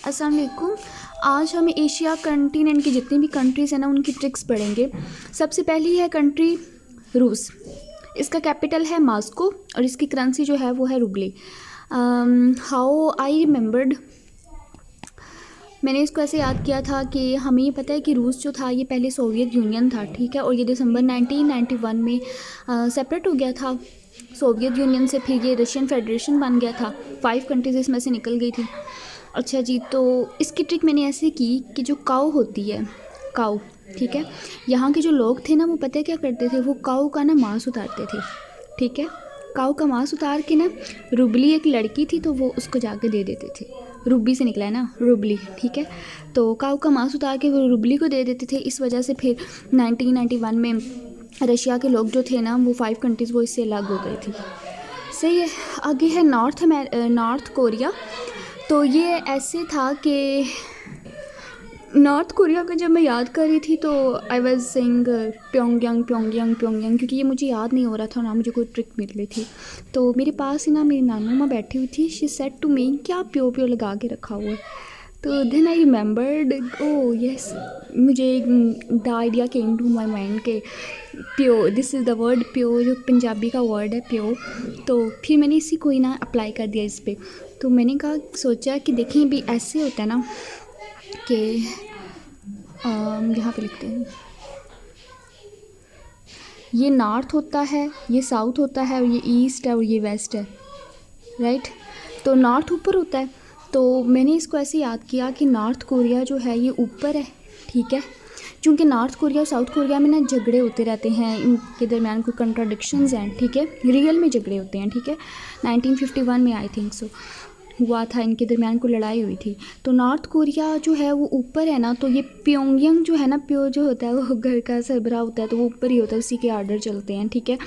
अस्सलाम वालेकुम। आज हम एशिया कंटिनेंट की जितनी भी कंट्रीज़ हैं ना उनकी ट्रिक्स पढ़ेंगे। सबसे पहली है कंट्री रूस। इसका कैपिटल है मॉस्को और इसकी करेंसी जो है वो है रूबली। हाउ आई रिमेंबर्ड, मैंने इसको ऐसे याद किया था कि हमें ये पता है कि रूस जो था ये पहले सोवियत यूनियन था, ठीक है, और ये दिसंबर 1991 में सेपरेट हो गया था सोवियत यूनियन से। फिर ये रशियन फेडरेशन बन गया था, 5 कंट्रीज़ इसमें से निकल गई थी। अच्छा जी, तो इसकी ट्रिक मैंने ऐसे की कि जो काऊ होती है, काऊ, ठीक है, यहाँ के जो लोग थे ना वो पता है क्या करते थे, वो काऊ का ना मांस उतारते थे, ठीक है। काऊ का मांस उतार के ना, रुबली एक लड़की थी तो वो उसको जाके दे देते थे। रूबी से निकला है ना, रुबली, ठीक है। तो काऊ का मांस उतार के वो रुबली को दे देते थे। इस वजह से फिर 1991 में रशिया के लोग जो थे ना, वो 5 कंट्रीज़ वो इससे अलग हो गई थी। सही है। आगे है नॉर्थ कोरिया। तो ये ऐसे था कि नॉर्थ कोरिया का जब मैं याद कर रही थी तो आई वाज सेइंग प्योंगयांग, क्योंकि ये मुझे याद नहीं हो रहा था ना मुझे कोई ट्रिक मिल रही थी। तो मेरे पास ही ना मेरी नानू माँ बैठी हुई थी। शी सेड टू मी, क्या प्यो प्यो लगा के रखा हुआ है। तो then I remembered, oh yes, मुझे the idea came to my mind के प्यो, दिस इज़ द वर्ड प्यो, जो पंजाबी का वर्ड है प्यो। तो फिर मैंने इसी को ही ना अप्लाई कर दिया इस पर। तो मैंने कहा, सोचा कि देखें भी ऐसे होता है ना कि यहाँ पे लिखते हैं, ये नॉर्थ होता है, ये साउथ होता है, और ये ईस्ट है और ये वेस्ट है, राइट। तो नॉर्थ ऊपर होता है, तो मैंने इसको ऐसे याद किया कि नॉर्थ कोरिया जो है ये ऊपर है, ठीक है। क्योंकि नॉर्थ कोरिया और साउथ कोरिया में ना झगड़े होते रहते हैं, इनके दरमियान कोई कंट्राडिक्शंस हैं, ठीक है, रियल में झगड़े होते हैं, ठीक है। 1951 में आई थिंक सो हुआ था, इनके दरमियान को लड़ाई हुई थी। तो नॉर्थ कोरिया जो है वो ऊपर है ना, तो ये प्योंगयांग जो है ना, प्यो जो होता है वो घर का सरबराह होता है, तो वो ऊपर ही होता है, उसी के आर्डर चलते हैं, ठीक है।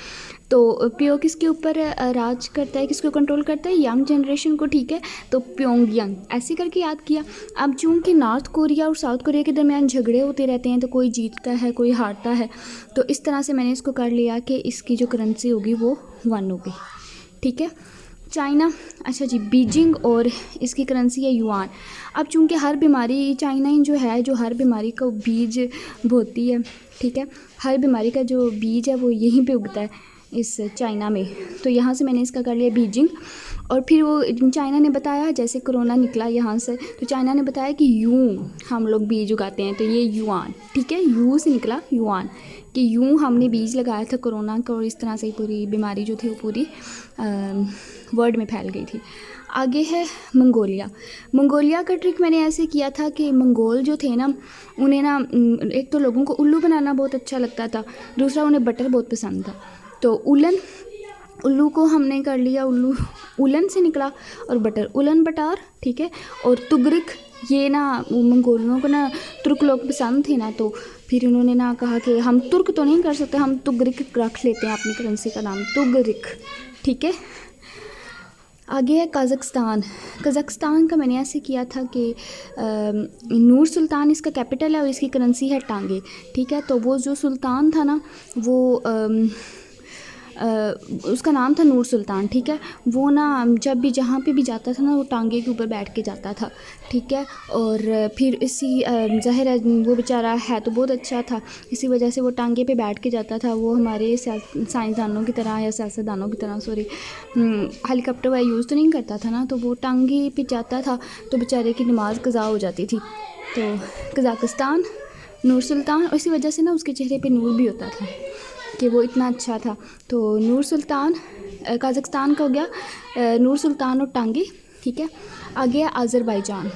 तो प्यो किसके ऊपर राज करता है, किसको कंट्रोल करता है, यंग जनरेशन को, ठीक है। तो प्योंगयांग ऐसे करके याद किया। अब चूँकि नॉर्थ कोरिया और साउथ कोरिया के दरमियान झगड़े होते रहते हैं, तो कोई जीतता है कोई हारता है, तो इस तरह से मैंने इसको कर लिया कि इसकी जो करेंसी होगी वो 1 होगी, ठीक है। चाइना, अच्छा जी, बीजिंग और इसकी करेंसी है युआन। अब चूँकि हर बीमारी, चाइना ही जो है जो हर बीमारी का बीज बोती है, ठीक है, हर बीमारी का जो बीज है वो यहीं पे उगता है इस चाइना में। तो यहाँ से मैंने इसका कर लिया बीजिंग। और फिर वो चाइना ने बताया, जैसे कोरोना निकला यहाँ से, तो चाइना ने बताया कि यूँ हम लोग बीज उगाते हैं, तो ये युआन, ठीक है, यू से निकला युआन, कि यूँ हमने बीज लगाया था कोरोना का, और इस तरह से पूरी बीमारी जो थी वो पूरी वर्ल्ड में फैल गई थी। आगे है मंगोलिया। मंगोलिया का ट्रिक मैंने ऐसे किया था कि मंगोल जो थे ना, उन्हें ना एक तो लोगों को उल्लू बनाना बहुत अच्छा लगता था, दूसरा उन्हें बटर बहुत पसंद था। तो उल्लू को हमने कर लिया, उल्लू उलन से निकला, और बटर उलन बटार, ठीक है। और तुगरिक, ये ना मंगोलियों को ना तुर्क लोग पसंद थे ना, तो फिर उन्होंने ना कहा कि हम तुर्क तो नहीं कर सकते, हम तुगरिक रख लेते हैं अपनी करेंसी का नाम, तुगरिक, ठीक है। आगे है कज़ाकिस्तान। कज़ाकिस्तान का मैंने ऐसे किया था कि नूर सुल्तान इसका कैपिटल है और इसकी करेंसी है टांगे, ठीक है। तो वो जो सुल्तान था ना, वो उसका नाम था नूर सुल्तान, ठीक है। वो ना जब भी जहाँ पे भी जाता था ना, वो टांगे के ऊपर बैठ के जाता था, ठीक है। और फिर इसी ज़ाहिर है वो बेचारा है तो बहुत अच्छा था, इसी वजह से वो टांगे पे बैठ के जाता था। वो हमारे साइंसदानों की तरह या सियासतदानों की तरह, सॉरी, हेलीकॉप्टर वह यूज़ तो नहीं करता था ना, तो वो टांगे पे जाता था, तो बेचारे की नमाज कज़ा हो जाती थी। तो कज़ाकिस्तान, नूर सुल्तान, और इसी वजह से ना उसके चेहरे पे नूर भी होता था कि वो इतना अच्छा था। तो नूर सुल्तान कज़ाकिस्तान का हो गया, नूर सुल्तान और टांगे, ठीक है। आगे है आज़रबाईजान।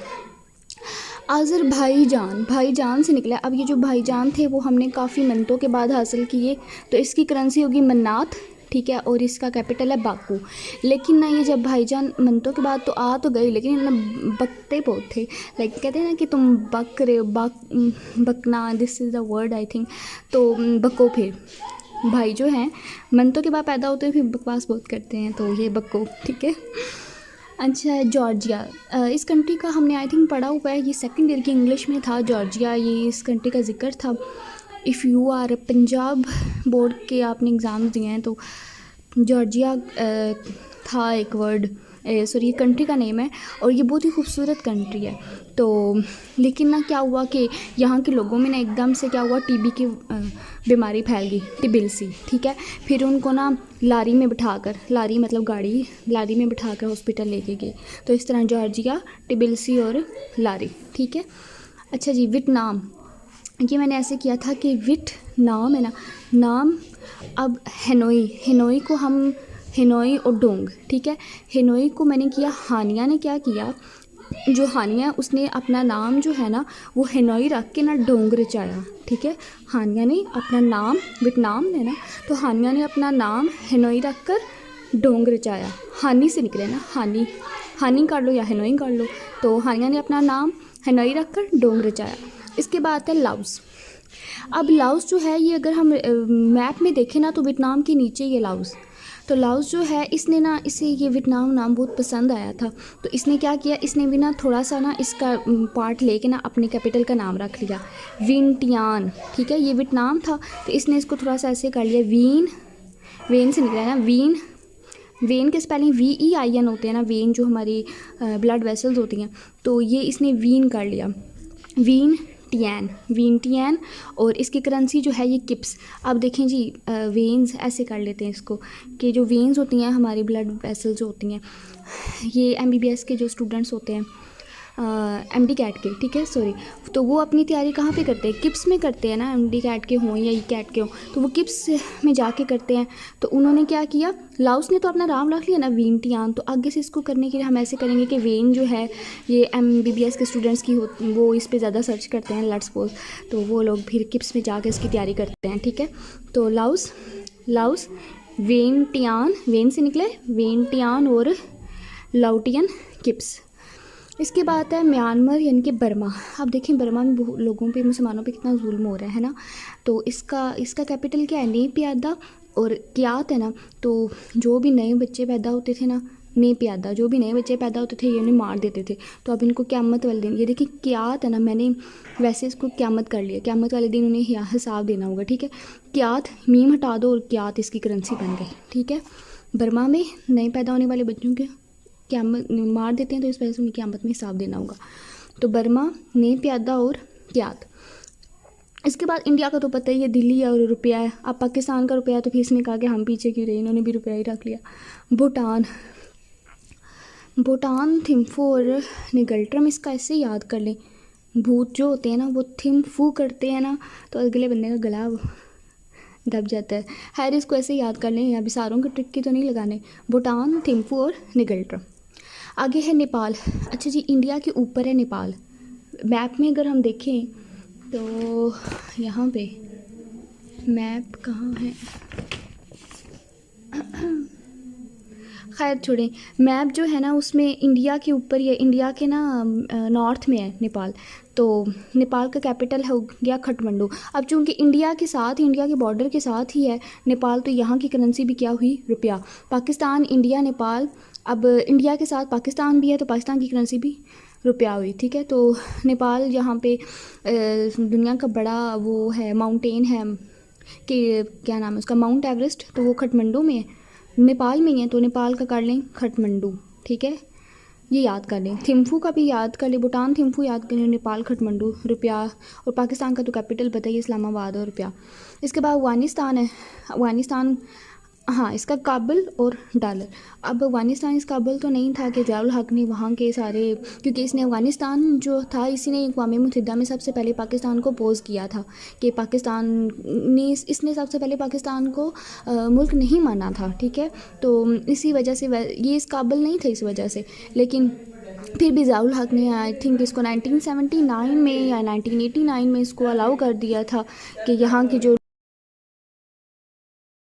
भाईजान से निकला। अब ये जो भाईजान थे वो हमने काफ़ी मिनटों के बाद हासिल किए, तो इसकी करेंसी होगी मन्नात, ठीक है, और इसका कैपिटल है बाकू। लेकिन ना ये जब भाईजान मिनटों के बाद तो आ तो गई, लेकिन इन्हें बकते बहुत थे, लाइक कहते हैं ना कि तुम बक रहे हो, बकना, this is the word I think. तो बको, फिर भाई जो हैं मिनटों के बाद पैदा होते हैं, फिर बकवास बहुत करते हैं, तो ये बको, ठीक है। अच्छा है जॉर्जिया। इस कंट्री का हमने आई थिंक पढ़ा हुआ है, ये सेकंड ईयर की इंग्लिश में था जॉर्जिया, ये इस कंट्री का जिक्र था। If you are Punjab board के आपने एग्ज़ाम्स दिए हैं तो जॉर्जिया था एक वर्ड सॉरी ये कंट्री का नेम है और ये बहुत ही खूबसूरत कंट्री है। तो लेकिन ना क्या हुआ कि यहाँ के लोगों में ना एकदम से क्या हुआ, टीबी की बीमारी फैल गई, टिबिलसी, ठीक है। फिर उनको ना लारी में बिठाकर, लारी मतलब गाड़ी, लारी में बिठाकर हॉस्पिटल लेके गए। तो इस तरह जॉर्जिया, टिबिलसी और लारी, ठीक है। अच्छा जी, वियतनाम, ये मैंने ऐसे किया था कि विट नाम है ना, नाम, अब हेनोई, हेनोई को हम हेनोई और डोंग, ठीक है। हेनोई को मैंने किया, हानिया ने क्या किया, जो हानिया उसने अपना नाम जो है ना वो हेनोई रख के ना डोंग रचाया, ठीक है। हानिया ने अपना नाम, वियतनाम है ना, तो हानिया ने अपना नाम हेनोई रख कर डोंग रचाया। हानी से निकले ना, हानी, हानी कर लो या हेनोई कर लो। तो हानिया ने अपना नाम हेनोई रख कर डोंग रचाया। इसके बाद है लाओस। अब लाओस जो है ये अगर हम मैप में देखें ना तो वियतनाम के नीचे ये लाओस। तो लाओस जो है इसने ना, इसे ये वियतनाम नाम बहुत पसंद आया था, तो इसने क्या किया, इसने भी ना थोड़ा सा ना इसका पार्ट लेके ना अपने कैपिटल का नाम रख लिया, विंटियान, ठीक है। ये वियतनाम था तो इसने इसको थोड़ा सा ऐसे कर लिया, वीन, वेन से निकला है ना, वीन, वेन के स्पेलिंग VEIN होते हैं ना, वेन जो हमारी ब्लड वेसल्स होती हैं, तो ये इसने वीन कर लिया, वीन टियान, वीन टियान। और इसकी करेंसी जो है ये किप्स। अब देखें जी, वेन्स ऐसे कर लेते हैं इसको कि जो वेन्स होती हैं हमारी ब्लड वेसल्स जो होती हैं, ये MBBS के जो स्टूडेंट्स होते हैं, MD कैट के, ठीक है, सॉरी, तो वो अपनी तैयारी कहाँ पे करते हैं, किप्स में करते हैं ना, MD कैट के हों या ई कैट के हों, तो वो किप्स में जाके करते हैं। तो उन्होंने क्या किया, लाओस ने तो अपना नाम रख लिया ना वीन टियान, तो आगे से इसको करने के लिए हम ऐसे करेंगे कि वेन जो है ये MBBS के स्टूडेंट्स की हो, वो इस पर ज़्यादा सर्च करते हैं, लेट्स सपोज, तो वो लोग फिर किप्स में जाके इसकी तैयारी करते हैं, ठीक है। तो Laos, Laos, when Tian, when से निकले वेन टियान और लाओटियन किप्स। इसके बाद है म्यांमार यानी कि बर्मा। अब देखें बर्मा में बहुत लोगों पे, मुसलमानों पे कितना जुल्म हो रहा है ना। तो इसका कैपिटल क्या है, ने प्यादा और क्यात है ना। तो जो भी नए बच्चे पैदा होते थे ना, ने प्यादा, जो भी नए बच्चे पैदा होते थे ये उन्हें मार देते थे। तो अब इनको क़यामत वाले दिन, ये देखिए क्यात है ना, मैंने वैसे इसको क़यामत कर लिया, क़यामत वाले दिन उन्हें हिसाब देना होगा, ठीक है। क्यात, मीम हटा दो और क्यात इसकी करेंसी बन गई, ठीक है। बर्मा में नए पैदा होने वाले बच्चों के क़यामत मार देते हैं, तो इस वजह से उन्हें क़यामत में हिसाब देना होगा। तो बर्मा, ने प्यादा और क्यात। इसके बाद इंडिया का तो पता ही है, दिल्ली और रुपया है। अब पाकिस्तान का रुपया, तो फिर इसने कहा कि हम पीछे क्यों रहे, इन्होंने भी रुपया ही रख लिया। भूटान, भूटान, थिम्फू और निगल्ट्रम, इसका ऐसे याद कर लें, भूत जो होते हैं ना वो थिम्फू करते हैं ना, तो अगले बंदे का गला दब जाता है। खैर इसको ऐसे याद कर लें, अभी सारों के ट्रिक की तो नहीं लगाने। भूटान, थिम्फू और निगल्ट्रम। आगे है नेपाल। अच्छा जी, इंडिया के ऊपर है नेपाल। मैप में अगर हम देखें तो यहाँ पे मैप कहाँ है, खैर छोड़ें, मैप जो है ना उसमें इंडिया के ऊपर ही है, इंडिया के ना नॉर्थ में है नेपाल। तो नेपाल का कैपिटल हो गया काठमांडू। अब चूँकि इंडिया के साथ, इंडिया के बॉर्डर के साथ ही है नेपाल, तो यहाँ की करेंसी भी क्या हुई, रुपया। पाकिस्तान, इंडिया, नेपाल, अब इंडिया के साथ पाकिस्तान भी है तो पाकिस्तान की करेंसी भी रुपया हुई, ठीक है। तो नेपाल यहाँ पे दुनिया का बड़ा वो है, माउंटेन है कि क्या नाम है उसका, माउंट एवरेस्ट, तो वो काठमांडू में है, नेपाल में ही है, तो नेपाल का कर लें काठमांडू, ठीक है, ये याद कर लें। थिम्फू का भी याद कर लें, भूटान थिम्फू याद कर लें, नेपाल काठमांडू, रुपया, और पाकिस्तान का तो कैपिटल बताइए इस्लामाबाद और रुपया। इसके बाद अफगानिस्तान है, अफगानिस्तान, हाँ इसका काबुल और डॉलर। अब अफगानिस्तान इस काबुल तो नहीं था कि ज़ियाउल हक ने वहाँ के सारे, क्योंकि इसने अफगानिस्तान जो था इसी ने अक़वाम मुत्तहिदा में सबसे पहले पाकिस्तान को अपोज़ किया था कि पाकिस्तान ने, इसने सबसे पहले पाकिस्तान को मुल्क नहीं माना था, ठीक है। तो इसी वजह से ये इस काबुल नहीं थे इस वजह से, लेकिन फिर भी ज़ियाउल हक ने आई थिंक इसको 1979 में या 1989 में इसको अलाउ कर दिया था कि यहाँ की जो